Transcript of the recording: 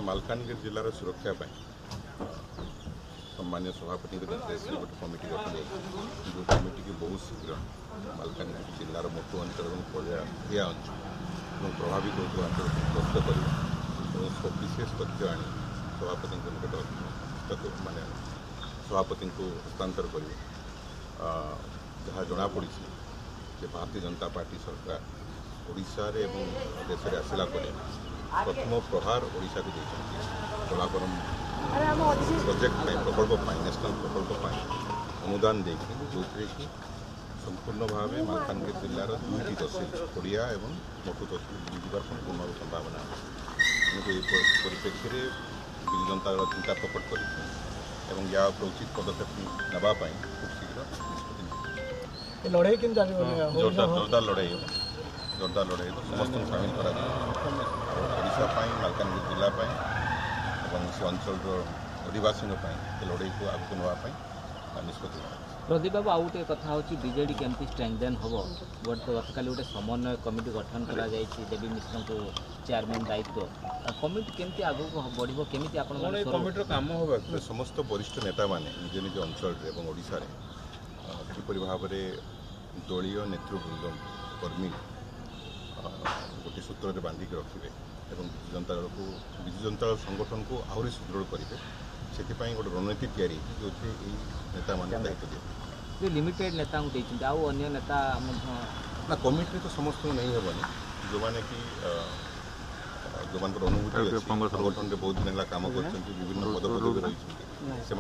मालकानगिरी जिलार सुरक्षा सम्मान्य सभापति निर्देश गोटे कमिटी गठन जो कमिटी की बहुत शीघ्र मालकानगिरी जिलार मोटू अंचल और पड़िया अंचल और प्रभावित होता अंचल गस्त कर सविशेष तथ्य आनी सभापति निकट माने सभापति को हस्तांतर कर जहाँ जनापड़ी भारतीय जनता पार्टी सरकार ओडिशा रे एवं देश में आसला प्रथम प्रहार ओडिशा को देते कलाकरम प्रोजेक्ट प्रकल्प नेशनल प्रकल्प अनुदान देकर जो कि संपूर्ण भाव मालकानगिरी जिलार दुईटी तहसिल पड़िया और मोटू तहसिल बुझार संपूर्ण संभावना परिप्रेक्षी विजु जनता दल चिंता प्रकट कर या उचित पदक्षेप नापी खूब शीघ्र निष्पत्ति लड़ाई के जोरदार लड़ाई लड़ाई समस्त सामिल करा मालकानगिरी जिला और से अंचल अधिवासी लड़ाई को आगे नापी निष्पत्ति। प्रदीप बाबू आउ गोटे कथा होची बीजेडी केमती स्ट्रेंथेन हम गतकाली गोटे समन्वय कमिटी गठन करा जायछि देवी मिश्र को चेयरमैन दायित्व कमिटी केमती आगु बढ़िबो केमिति आपण कमिटीर काम होबा समस्त वरिष्ठ नेता माने निज निज अंचल एवं ओडिशा रे किपरि भाव में दलीय नेतृवृंद कर्मी गोटे सूत्र में बांधिक रखिए और विजु जनता दल संगठन को आहरी सुदृढ़ करेंगे से गोटे रणनीति तैयारी जो नेता मान दायित्व दिए लिमिटेड नेता आउ अन्य नेता ना कमिटी तो समस्त नहीं हेनी जो मैंने कि जो अनुभूति संगठन में बहुत दिन है कम कर विभिन्न पद पदवी रही से